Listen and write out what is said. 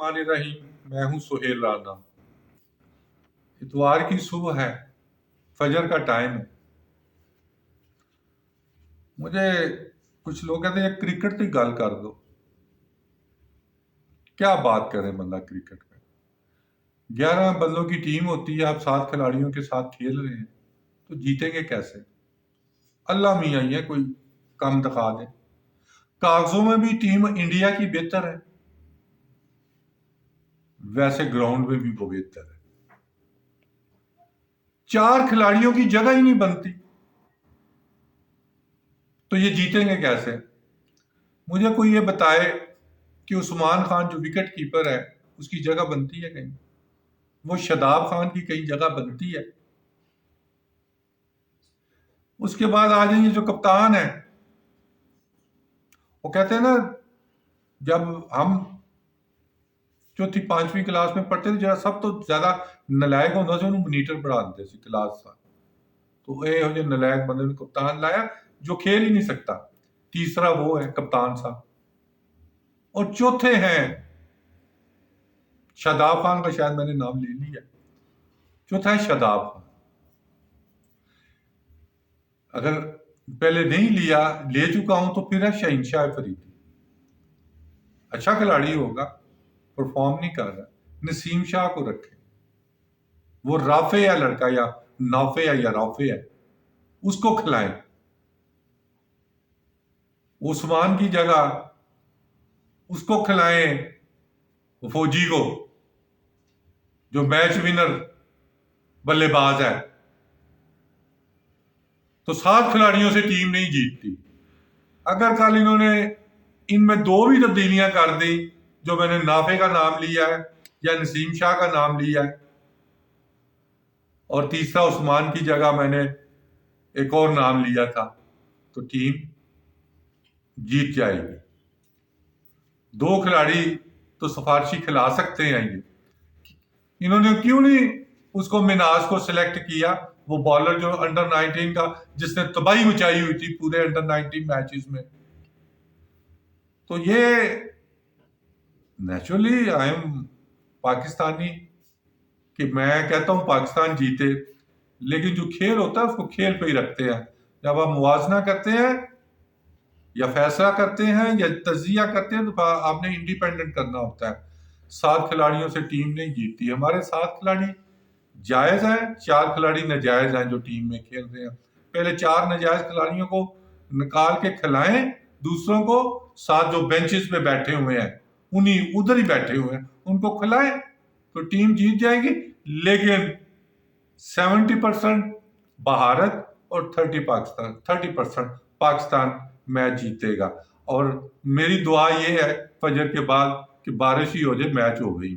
बिस्मिल्लाहिर्रहमानिर्रहीम। मैं हूं सुहेल राना। इतवार की सुबह है, फजर का टाइम है। मुझे कुछ लोग कहते हैं क्रिकेट की गल कर दो। क्या बात करें बंदा क्रिकेट में। 11 बंदों की टीम होती है, आप 7 खिलाड़ियों के साथ खेल रहे हैं, तो जीतेंगे कैसे? अल्लाह मियाँ ही है, कोई कम दिखा दे। कागजों में भी टीम इंडिया की बेहतर है, वैसे ग्राउंड में भी वो बेहतर है। 4 खिलाड़ियों की जगह ही नहीं बनती, तो ये जीतेंगे कैसे? मुझे कोई ये बताए कि उस्मान खान जो विकेट कीपर है, उसकी जगह बनती है कहीं? वो शादाब खान की कहीं जगह बनती है? उसके बाद आ जाइए जो कप्तान है, वो कहते हैं ना, जब हम चौथी 5वीं क्लास में पढ़ते थे, जरा सब तो ज्यादा नलायक होता से मॉनीटर पढ़ा देते सी क्लास सा। तो ये जो नलायक बंदे ने कप्तान लाया जो खेल ही नहीं सकता। तीसरा वो है कप्तान साहब, और चौथे हैं शादाब खान का, शायद मैंने नाम ले लिया। चौथा है शादाब खान। अगर पहले नहीं लिया, ले चुका हूं, तो फिर है शहनशाह अफरीदी। अच्छा खिलाड़ी होगा, परफॉर्म नहीं कर रहा, नसीम शाह को रखे। वो राफे है लड़का, या नाफे है या राफे है, उसको खिलाएं। उस्मान की जगह उसको खिलाएं, फौजी को, जो मैच विनर बल्लेबाज है। तो 7 खिलाड़ियों से टीम नहीं जीतती। अगर कल इन्होंने इनमें 2 भी तब्दीलियां कर दी, जो मैंने नाफे का नाम लिया है या नसीम शाह का नाम लिया है, और तीसरा उस्मान की जगह मैंने एक और नाम लिया था, तो टीम जीत जाएगी। 2 खिलाड़ी तो सिफारशी खिला सकते हैं ये। इन्होंने क्यों नहीं उसको मिनाज को सिलेक्ट किया, वो बॉलर जो अंडर 19 का, जिसने तबाही मचाई हुई थी पूरे अंडर 19 मैचेस में। तो ये नेचुरली आई एम पाकिस्तानी, कि मैं कहता हूं पाकिस्तान जीते, लेकिन जो खेल होता है उसको खेल पे ही रखते हैं। जब आप मुवाजना करते हैं या फैसला करते हैं या तजिया करते हैं, तो आपने इंडिपेंडेंट करना होता है। 7 खिलाड़ियों से टीम नहीं जीतती। हमारे 7 खिलाड़ी जायज है, 4 खिलाड़ी नाजायज हैं जो टीम में खेल रहे हैं। पहले 4 नाजायज खिलाड़ियों को निकाल के खिलाएं, दूसरों को 7 जो बेंचेस पे बैठे हुए हैं, उन्हीं उधर ही बैठे हुए हैं, उनको खिलाएं, तो टीम जीत जाएगी। लेकिन 70% भारत और 30% पाकिस्तान मैच जीतेगा। और मेरी दुआ ये है फजर के बाद कि बारिश ही हो जाए, मैच हो गई।